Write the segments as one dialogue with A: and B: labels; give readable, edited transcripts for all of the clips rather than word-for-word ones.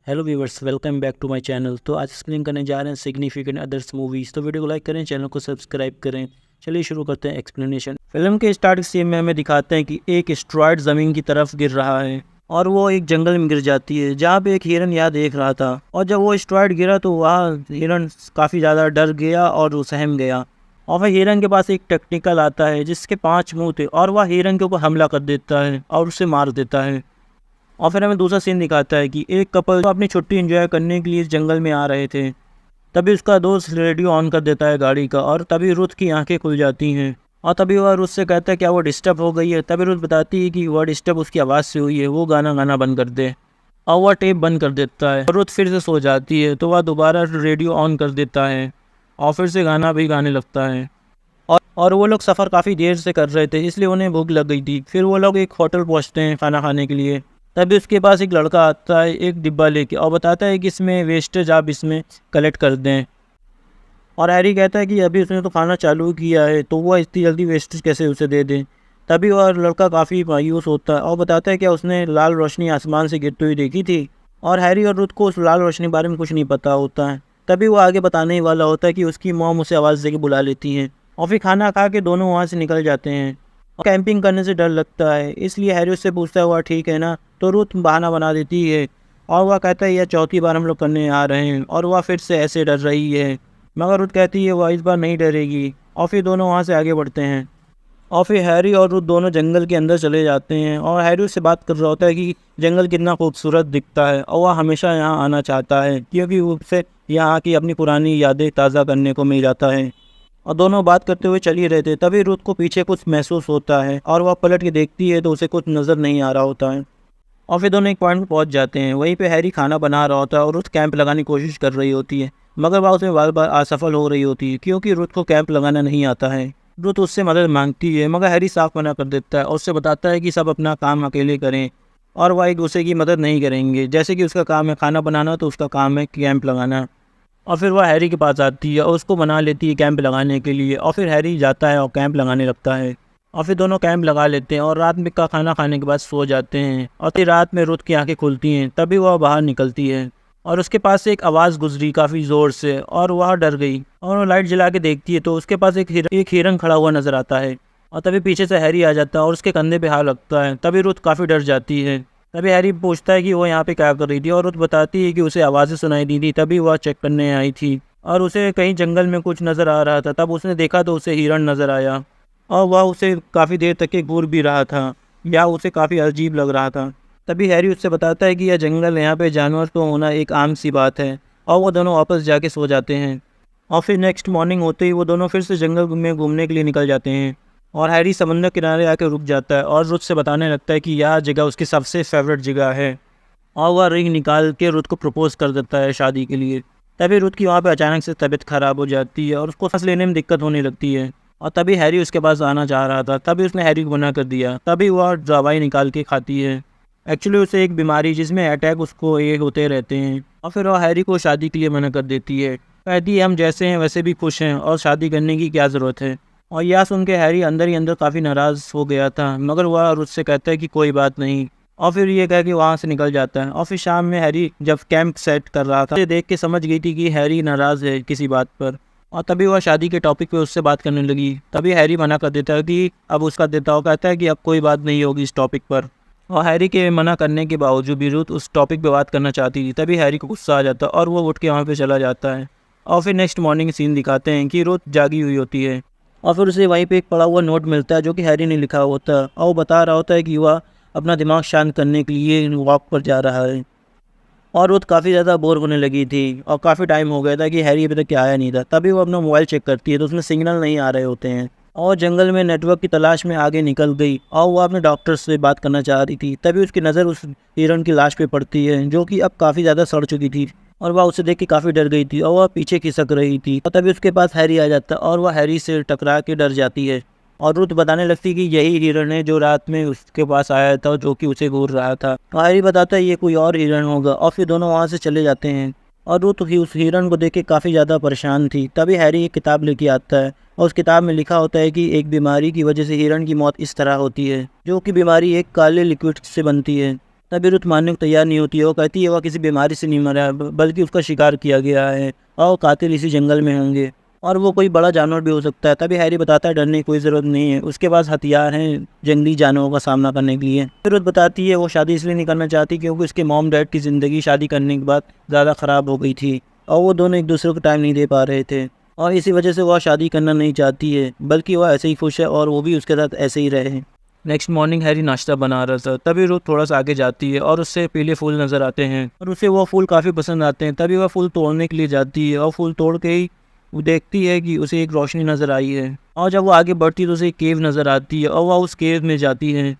A: Hello viewers, welcome back to my channel. तो आज explain करने जा रहे हैं सिग्निफिकेंट अदर्स मूवीज़। तो वीडियो को लाइक करें, चैनल को सब्सक्राइब करें। चलिए शुरू करते हैं एक्सप्लेनेशन। फिल्म के स्टार्टिंग सीन में हमें दिखाते हैं कि एक एस्टेरॉयड ज़मीन की तरफ गिर रहा है और वो एक जंगल में गिर जाती है जहाँ पे एक हिरन यहाँ देख रहा था। और जब वो एस्टेरॉयड गिरा तो वहाँ हिरन काफ़ी ज़्यादा डर गया और वो सहम गया। और फिर हिरन के पास एक टेक्निकल आता है जिसके 5 मुँह थे और वह हिरन के ऊपर हमला कर देता है और उसे मार देता है। और फिर हमें दूसरा सीन दिखाता है कि एक कपल अपनी छुट्टी एंजॉय करने के लिए इस जंगल में आ रहे थे। तभी उसका दोस्त रेडियो ऑन कर देता है गाड़ी का और तभी रुथ की आंखें खुल जाती हैं। और तभी वह रुथ से कहता है क्या वो डिस्टर्ब हो गई है। तभी रुथ बताती है कि वह डिस्टर्ब उसकी आवाज़ से हुई है, वो गाना गाना बंद कर दे। और वह टेप बंद कर देता है। रुथ फिर से सो जाती है तो वह दोबारा रेडियो ऑन कर देता है और फिर से गाना भी गाने लगता है। और वो लोग सफ़र काफ़ी देर से कर रहे थे इसलिए उन्हें भूख लग गई थी। फिर वो लोग एक होटल पहुंचते हैं खाना खाने के लिए। तभी उसके पास एक लड़का आता है एक डिब्बा लेके और बताता है कि इसमें वेस्टेज आप इसमें कलेक्ट कर दें। और हैरी कहता है कि अभी उसने तो खाना चालू किया है तो वह इतनी जल्दी वेस्टेज कैसे उसे दे दें। तभी वह लड़का काफ़ी मायूस होता है और बताता है कि उसने लाल रोशनी आसमान से गिरती हुई देखी थी। और हैरी और रुथ को उस लाल रोशनी के बारे में कुछ नहीं पता होता है। तभी वो आगे बताने ही वाला होता है कि उसकी मॉम उसे आवाज़ देके बुला लेती हैं। और फिर खाना खा के दोनों वहाँ से निकल जाते हैं। और कैंपिंग करने से डर लगता है इसलिए हैरी उससे पूछता है वह ठीक है ना। तो रुथ बहाना बना देती है और वह कहता है यह चौथी बार हम लोग करने आ रहे हैं और वह फिर से ऐसे डर रही है। मगर रुथ कहती है वह इस बार नहीं डरेगी। और फिर दोनों वहाँ से आगे बढ़ते हैं। और फिर हैरी और रुथ दोनों जंगल के अंदर चले जाते हैं और हैरी उससे बात कर रहा होता है कि जंगल कितना खूबसूरत दिखता है और वह हमेशा यहाँ आना चाहता है क्योंकि उससे यहाँ की अपनी पुरानी यादें ताज़ा करने को मिल जाता है। और दोनों बात करते हुए चल ही रहे थे तभी रुथ को पीछे कुछ महसूस होता है और वह पलट के देखती है तो उसे कुछ नज़र नहीं आ रहा होता है। और फिर दोनों एक पॉइंट पर पहुंच जाते हैं। वहीं पे हैरी खाना बना रहा होता है और रुथ कैंप लगाने की कोशिश कर रही होती है मगर वह उसमें बार बार असफल हो रही होती है क्योंकि रुथ को कैंप लगाना नहीं आता है। रुथ उससे मदद मांगती है मगर हैरी साफ मना कर देता है और उससे बताता है कि सब अपना काम अकेले करें और वह एक दूसरे की मदद नहीं करेंगे। जैसे कि उसका काम है खाना बनाना तो उसका काम है कैंप लगाना। और फिर वह हैरी के पास आती है और उसको मना लेती है कैंप लगाने के लिए। और फिर हैरी जाता है और कैंप लगाने लगता है। और फिर दोनों कैंप लगा लेते हैं और रात में का खाना खाने के बाद सो जाते हैं। और फिर रात में रुथ की आंखें खुलती हैं तभी वह बाहर निकलती है और उसके पास से एक आवाज़ गुजरी काफ़ी ज़ोर से और वह डर गई। और वो लाइट जला के देखती है तो उसके पास एक हिरन खड़ा हुआ नज़र आता है। और तभी पीछे से हैरी आ जाता है और उसके कंधे पे हाथ लगता है। तभी रुथ काफ़ी डर जाती है। तभी हैरी पूछता है कि वो यहाँ पे क्या कर रही थी और रुथ बताती है कि उसे आवाज़ें सुनाई दी थी तभी वह चेक करने आई थी और उसे कहीं जंगल में कुछ नज़र आ रहा था। तब उसने देखा तो उसे हिरन नज़र आया और वह उसे काफ़ी देर तक के घूर भी रहा था या उसे काफ़ी अजीब लग रहा था। तभी हैरी उससे बताता है कि यह जंगल यहाँ पे जानवर तो होना एक आम सी बात है। और वो दोनों वापस जाके सो जाते हैं। और फिर नेक्स्ट मॉर्निंग होते ही वो दोनों फिर से जंगल में घूमने के लिए निकल जाते हैं। और हैरी समंदर किनारे आके रुक जाता है और रुथ से बताने लगता है कि यह जगह उसकी सबसे फेवरेट जगह है। और वह रिंग निकाल के रुथ को प्रपोज कर देता है शादी के लिए। तभी रुथ की वहाँ पे अचानक से तबीयत ख़राब हो जाती है और उसको सांस लेने में दिक्कत होने लगती है। और तभी हैरी उसके पास आना चाह रहा था तभी उसने हैरी को मना कर दिया। तभी वह दवाई निकाल के खाती है। एक्चुअली उसे एक बीमारी जिसमें अटैक उसको ये होते रहते हैं। और फिर वह हैरी को शादी के लिए मना कर देती है। कहती है हम जैसे हैं वैसे भी खुश हैं और शादी करने की क्या ज़रूरत है। और यह सुन के हैरी अंदर ही अंदर काफ़ी नाराज़ हो गया था मगर वह रुथ से कहता है कि कोई बात नहीं। और फिर ये कह के वहाँ से निकल जाता है। और फिर शाम में हैरी जब कैंप सेट कर रहा था देख के समझ गई थी कि हैरी नाराज़ है किसी बात पर। और तभी वह शादी के टॉपिक पे उससे बात करने लगी। तभी हैरी मना कर देता है कि अब उसका देता हो कहता है कि अब कोई बात नहीं होगी इस टॉपिक पर। और हैरी के मना करने के बावजूद भी रुथ उस टॉपिक पे बात करना चाहती थी। तभी हैरी को गुस्सा आ जाता है और वो उठ के वहाँ पे चला जाता है। और फिर नेक्स्ट मॉर्निंग सीन दिखाते हैं कि रुथ जागी हुई होती है और फिर उसे वहीं पे एक पड़ा हुआ नोट मिलता है जो कि हैरी ने लिखा होता है। और वो बता रहा होता है कि वह अपना दिमाग शांत करने के लिए वॉक पर जा रहा है। और रुथ काफ़ी ज़्यादा बोर होने लगी थी और काफ़ी टाइम हो गया था कि हैरी अभी तक क्या आया नहीं था। तभी वो अपना मोबाइल चेक करती है तो उसमें सिग्नल नहीं आ रहे होते हैं। और जंगल में नेटवर्क की तलाश में आगे निकल गई और वो अपने डॉक्टर से बात करना चाह रही थी। तभी उसकी नज़र उस हिरन की लाश पे पड़ती है जो कि अब काफ़ी ज़्यादा सड़ चुकी थी। और वह उसे देख के काफ़ी डर गई थी और वह पीछे खिसक रही थी। और तभी उसके पास हैरी आ जाता है और वह हैरी से टकरा के डर जाती है। और रुथ बताने लगती कि यही हिरन है जो रात में उसके पास आया था जो कि उसे घूर रहा था। और हैरी बताता है ये कोई और हिरन होगा। और फिर दोनों वहाँ से चले जाते हैं। और रुथ ही उस हिरन को देख के काफ़ी ज़्यादा परेशान थी। तभी हैरी एक किताब लेके आता है और उस किताब में लिखा होता है कि एक बीमारी की वजह से हिरन की मौत इस तरह होती है जो कि बीमारी एक काले लिक्विड से बनती है। तभी रुत मानने को तैयार नहीं होती है। वो कहती है वह किसी बीमारी से नहीं मरा है, बल्कि उसका शिकार किया गया है और वो कातिल इसी जंगल में होंगे और वो कोई बड़ा जानवर भी हो सकता है। तभी हैरी बताता है डरने की कोई ज़रूरत नहीं है, उसके पास हथियार हैं जंगली जानवरों का सामना करने के लिए। फिर रुत बताती है वो शादी इसलिए नहीं करना चाहती क्योंकि उसके मॉम डैड की ज़िंदगी शादी करने के बाद ज़्यादा ख़राब हो गई थी और वो दोनों एक दूसरे को टाइम नहीं दे पा रहे थे और इसी वजह से वह शादी करना नहीं चाहती है, बल्कि वह ऐसे ही खुश है और वो भी उसके साथ ऐसे ही रहे। नेक्स्ट मॉर्निंग हैरी नाश्ता बना रहा था, तभी रुत थोड़ा सा आगे जाती है और उससे पीले फूल नज़र आते हैं और उसे वो फूल काफ़ी पसंद आते हैं। तभी वह फूल तोड़ने के लिए जाती है और फूल तोड़ के ही वो देखती है कि उसे एक रोशनी नज़र आई है और जब वो आगे बढ़ती है तो उसे एक केव नज़र आती है और वह उस केव में जाती है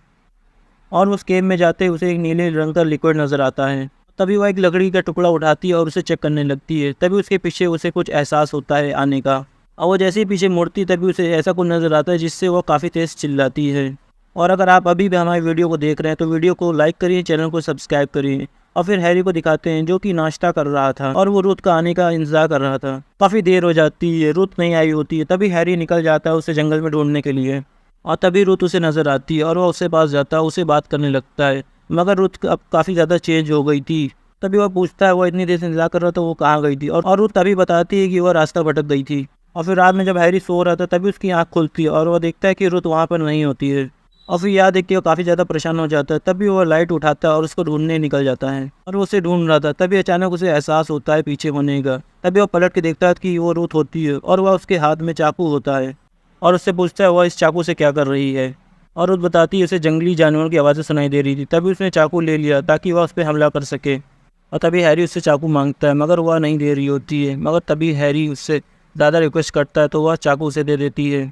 A: और उस केव में जाते उसे एक नीले रंग का लिक्विड नज़र आता है। तभी वह एक लकड़ी का टुकड़ा उठाती है और उसे चेक करने लगती है। तभी उसके पीछे उसे कुछ एहसास होता है आने का और वो जैसे ही पीछे मुड़ती तभी उसे ऐसा कुछ नज़र आता है जिससे वो काफ़ी तेज़ चिल्लाती है। और अगर आप अभी भी हमारी वीडियो को देख रहे हैं तो वीडियो को लाइक करिए, चैनल को सब्सक्राइब करिए। और फिर हैरी को दिखाते हैं जो कि नाश्ता कर रहा था और वो रुत का आने का इंतजार कर रहा था। काफ़ी देर हो जाती है, रुत नहीं आई होती है। तभी हैरी निकल जाता है उसे जंगल में ढूंढने के लिए और तभी रुत उसे नज़र आती है और वह उससे पास जाता है, उसे बात करने लगता है। मगर रुत अब काफ़ी ज़्यादा चेंज हो गई थी। तभी वह पूछता है वो इतनी देर से इंतजार कर रहा था, वो कहाँ गई थी। और रुत तभी बताती है कि वह रास्ता भटक गई थी। और फिर रात में जब हैरी सो रहा था तभी उसकी आँख खुलती है और वह देखता है कि रुत वहाँ पर नहीं होती है और फिर याद देख के वो काफ़ी ज़्यादा परेशान हो जाता है। तभी वो लाइट उठाता है और उसको ढूंढने निकल जाता है और वो उसे ढूंढ रहा था। तभी अचानक उसे एहसास होता है पीछे होने का। तभी वो पलट के देखता है कि वो रुत होती है और वह उसके हाथ में चाकू होता है और उससे पूछता है वह इस चाकू से क्या कर रही है। और रुत बताती है उसे जंगली जानवरों की आवाज़ें सुनाई दे रही थी। तभी उसने चाकू ले लिया ताकि वह उस पर हमला कर सके और तभी हैरी उससे चाकू मांगता है मगर वह नहीं दे रही होती है। मगर तभी हैरी उससे ज़्यादा रिक्वेस्ट करता है तो वह चाकू उसे दे देती है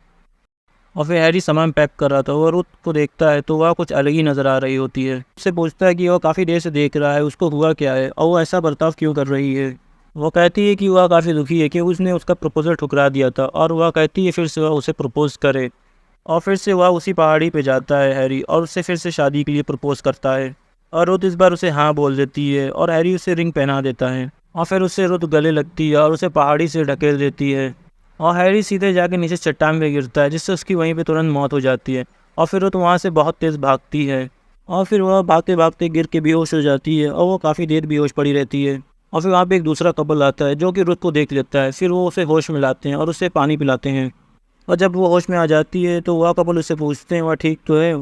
A: और फिर हैरी सामान पैक कर रहा था। वह रुत को देखता है तो वह कुछ अलग ही नज़र आ रही होती है। उससे पूछता है कि वह काफ़ी देर से देख रहा है, उसको हुआ क्या है और वह ऐसा बर्ताव क्यों कर रही है। वो कहती है कि वह काफ़ी दुखी है कि उसने उसका प्रपोज़ल ठुकरा दिया था और वह कहती है फिर से वह उसे प्रपोज़ करे और फिर से वह उसी पहाड़ी पे जाता है हैरी और उससे फिर से शादी के लिए प्रपोज़ करता है और रुत इस बार उसे हाँ बोल देती है और हैरी उसे रिंग पहना देता है और फिर उससे रुत गले लगती है और उसे पहाड़ी से ढकेल देती है और हैरी सीधे जाके नीचे चट्टान में गिरता है जिससे उसकी वहीं पे तुरंत मौत हो जाती है। और फिर रुत वहाँ से बहुत तेज़ भागती है और फिर वह भागते भागते गिर के बेहोश हो जाती है और वो काफ़ी देर बेहोश पड़ी रहती है। और फिर वहाँ पे एक दूसरा कपल आता है जो कि रुत को देख लेता है। फिर वो उसे होश में लाते हैं और उसे पानी पिलाते हैं और जब वो होश में आ जाती है तो वह कपल उससे पूछते हैं वह ठीक तो है।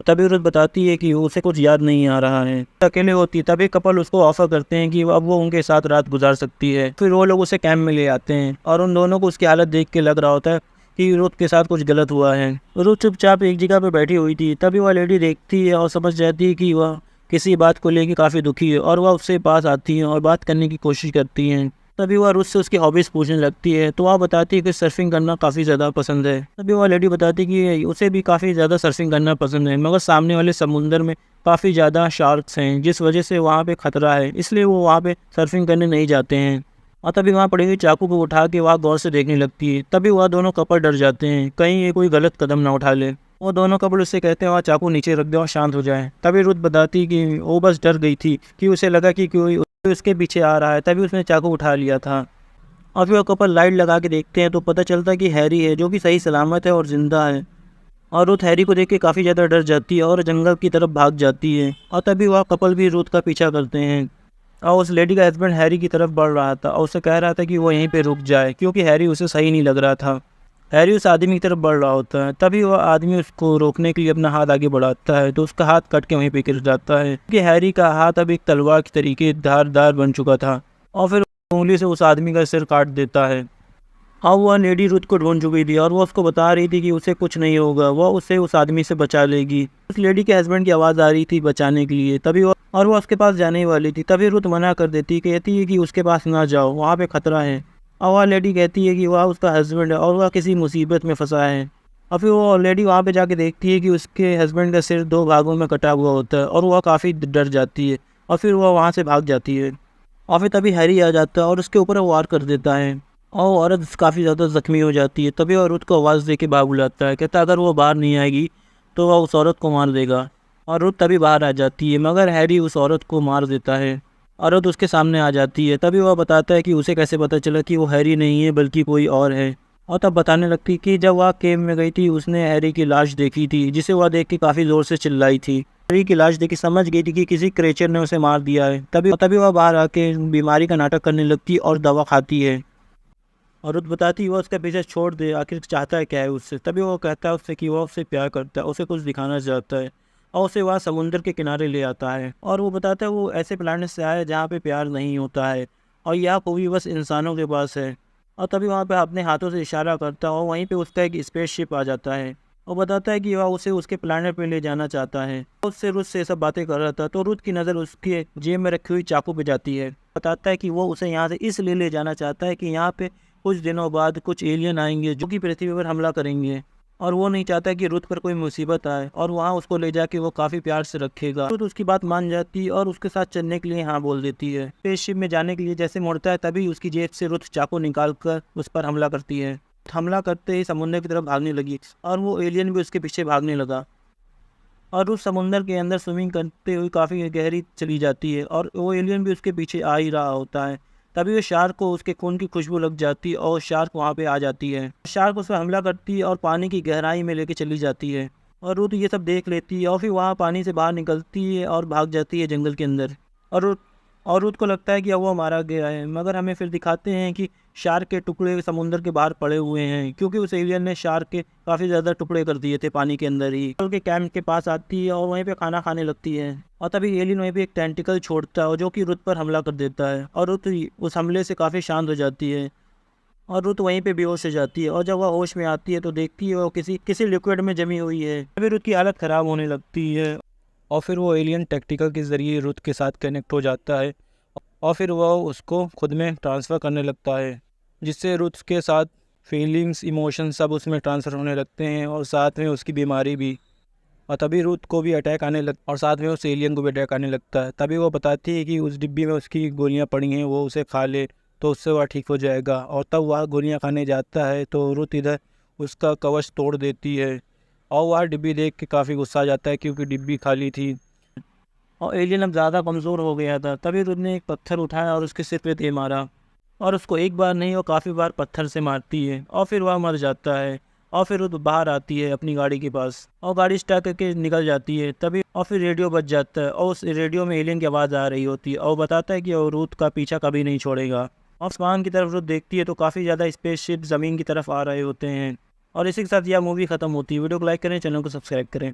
A: तभी रुत बताती है कि उसे कुछ याद नहीं आ रहा है, अकेले होती है। तभी कपल उसको ऑफर करते हैं कि अब वो उनके साथ रात गुजार सकती है। फिर वो लोग उसे कैंप में ले आते हैं और उन दोनों को उसकी हालत देख के लग रहा होता है कि रुत के साथ कुछ गलत हुआ है। रुत चुपचाप एक जगह पर बैठी हुई थी। तभी वह लेडी देखती है और समझ जाती है कि वह किसी बात को लेकर काफ़ी दुखी है और वह उससे पास आती है और बात करने की कोशिश करती हैं। तभी वह रुत से उसकी हॉबीज़ पूछने लगती है तो वह बताती है कि सर्फिंग करना काफ़ी ज़्यादा पसंद है। तभी वह लेडी बताती है कि उसे भी काफ़ी ज़्यादा सर्फिंग करना पसंद है मगर सामने वाले समुंदर में काफ़ी ज़्यादा शार्क्स हैं जिस वजह से वहाँ पे ख़तरा है, इसलिए वो वहाँ पे सर्फिंग करने नहीं जाते हैं। और तभी वहाँ पड़ी हुई चाकू को उठा के वह गौर से देखने लगती है। तभी वह दोनों कपल डर जाते हैं कहीं ये कोई गलत कदम ना उठा ले। वो दोनों कपल उससे कहते हैं वह चाकू नीचे रख दे और शांत हो जाए। तभी रुत बताती कि वो बस डर गई थी कि उसे लगा कि कोई उसके पीछे आ रहा है, तभी उसने चाकू उठा लिया था। और फिर वो कपल लाइट लगा के देखते हैं तो पता चलता है कि हैरी है जो कि सही सलामत है और ज़िंदा है। और रुत हैरी को देख के काफ़ी ज़्यादा डर जाती है और जंगल की तरफ भाग जाती है। और तभी वह कपल भी रुत का पीछा करते हैं और उस लेडी का हस्बैंड हैरी की तरफ बढ़ रहा था और उसे कह रहा था कि वो यहीं पे रुक जाए क्योंकि हैरी उसे सही नहीं लग रहा था। हैरी उस आदमी की तरफ बढ़ रहा होता है। तभी वह आदमी उसको रोकने के लिए अपना हाथ आगे बढ़ाता है तो उसका हाथ कट के वहीं पे गिर जाता है क्योंकि हैरी का हाथ अब एक तलवार के तरीके धारदार बन चुका था और फिर उंगली से उस आदमी का सिर काट देता है। हाँ, वह लेडी रुत को ढूंढ चुकी थी और वो उसको बता रही थी कि उसे कुछ नहीं होगा, वह उसे उस आदमी से बचा लेगी। उस लेडी के हस्बैंड की आवाज़ आ रही थी बचाने के लिए। तभी वो उसके पास जाने ही वाली थी। तभी रुत मना कर देती, कहती है कि उसके पास ना जाओ, वहाँ पे खतरा है। और वह लेडी कहती है कि वह उसका हस्बैंड है और वह किसी मुसीबत में फंसा है। और फिर वो लेडी वहाँ पे जाके देखती है कि उसके हस्बैंड का सिर 2 भागों में कटा हुआ होता है और वह काफ़ी डर जाती है और फिर वह वहाँ से भाग जाती है। और फिर तभी हैरी आ जाता है और उसके ऊपर वार कर देता है और वो औरत काफ़ी ज़्यादा ज़ख्मी हो जाती है। तभी वो रुत को आवाज़ दे के भाग बुलाता है, कहता अगर वो बाहर नहीं आएगी तो वह उस औरत को मार देगा। और रुत तभी बाहर आ जाती है मगर हैरी उस औरत को मार देता है। औरत उसके सामने आ जाती है। तभी वह बताता है कि उसे कैसे पता चला कि वो हैरी नहीं है बल्कि कोई और है। और तब बताने लगती कि जब वह केव में गई थी उसने हैरी की लाश देखी थी जिसे वह देख के काफ़ी ज़ोर से चिल्लाई थी। मेरी की लाश देखी समझ गई थी कि किसी क्रेचर ने उसे मार दिया है। तभी तभी वह बाहर आके बीमारी का नाटक करने लगती और दवा खाती है। और रुत बताती है वो उसका पीछे छोड़ दे, आखिर चाहता है क्या है उससे। तभी वो कहता है उससे कि वो उससे प्यार करता है, उसे कुछ दिखाना चाहता है और उसे वहाँ समुंदर के किनारे ले आता है। और वो बताता है वो ऐसे प्लानट से आया है जहाँ पे प्यार नहीं होता है और यह खूबी बस इंसानों के पास है। और तभी वहाँ पे अपने हाथों से इशारा करता है और वहीं पे उसका एक स्पेसशिप आ जाता है और बताता है कि वह उसे उसके प्लानट पे ले जाना चाहता है। उससे रुत से सब बातें कर रहा था तो रुत की नज़र उसके जेब में रखी हुई चाकू पे जाती है। बताता है कि वो उसे यहाँ से इसलिए ले जाना चाहता है कि यहाँ पे कुछ दिनों बाद कुछ एलियन आएंगे जो कि पृथ्वी पर हमला करेंगे और वो नहीं चाहता कि रुत पर कोई मुसीबत आए और वहाँ उसको ले जाके वो काफ़ी प्यार से रखेगा। रुत उसकी बात मान जाती है और उसके साथ चलने के लिए हाँ बोल देती है। स्पेसशिप में जाने के लिए जैसे मुड़ता है तभी उसकी जेब से रुत चाकू निकाल कर उस पर हमला करती है। हमला करते ही समुद्र की तरफ भागने लगी और वो एलियन भी उसके पीछे भागने लगा और उस समुंदर के अंदर स्विमिंग करते हुए काफ़ी गहरी चली जाती है और वो एलियन भी उसके पीछे आ ही रहा होता है। तभी वो शार्क को उसके खून की खुशबू लग जाती है और शार्क वहाँ पे आ जाती है। शार्क उस पर हमला करती है और पानी की गहराई में लेके चली जाती है और रुत ये सब देख लेती है और फिर वहाँ पानी से बाहर निकलती है और भाग जाती है जंगल के अंदर। और रुत को लगता है कि अब वो मारा गया है, मगर हमें फिर दिखाते हैं कि शार्क के टुकड़े समुंदर के बाहर पड़े हुए हैं क्योंकि उस एलियन ने शार्क के काफ़ी ज़्यादा टुकड़े कर दिए थे पानी के अंदर ही। के कैंप के पास आती है और वहीं पे खाना खाने लगती है और तभी एलियन वहीं पे एक टेंटिकल छोड़ता है जो कि रुत पर हमला कर देता है और रुत उस हमले से काफ़ी शांत हो जाती है और रुत वहीं पे बेहोश हो जाती है। और जब वह होश में आती है तो देखती है वो किसी किसी लिक्विड में जमी हुई है। तभी रुत की हालत ख़राब होने लगती है और फिर वो एलियन टैक्टिकल के ज़रिए रुत के साथ कनेक्ट हो जाता है और फिर वह उसको खुद में ट्रांसफ़र करने लगता है जिससे रुत के साथ फीलिंग्स इमोशन सब उसमें ट्रांसफ़र होने लगते हैं और साथ में उसकी बीमारी भी। और तभी रुत को भी अटैक आने लग और साथ में उस एलियन को भी अटैक आने लगता है। तभी वो बताती है कि उस डिब्बी में उसकी गोलियां पड़ी हैं, वो उसे खा ले तो उससे वह ठीक हो जाएगा। और तब वह गोलियां खाने जाता है तो रुत इधर उसका कवच तोड़ देती है और वह डिब्बी देख के काफ़ी गुस्सा आ जाता है क्योंकि डिब्बी खाली थी और एलियन अब ज़्यादा कमज़ोर हो गया था। तभी रुत ने एक पत्थर उठाया और उसके सिर पे दे मारा और उसको एक बार नहीं वो काफ़ी बार पत्थर से मारती है और फिर वह मर जाता है। और फिर रुत बाहर आती है अपनी गाड़ी के पास और गाड़ी स्टार्ट करके निकल जाती है। तभी और फिर रेडियो बज जाता है और उस रेडियो में एलियन की आवाज़ आ रही होती है और वो बताता है कि वो रुत का पीछा कभी नहीं छोड़ेगा। और आसमान की तरफ रुत देखती है तो काफ़ी ज़्यादा स्पेसशिप ज़मीन की तरफ आ रहे होते हैं। और इसी के साथ यह मूवी ख़त्म होती है। वीडियो को लाइक करें, चैनल को सब्सक्राइब करें।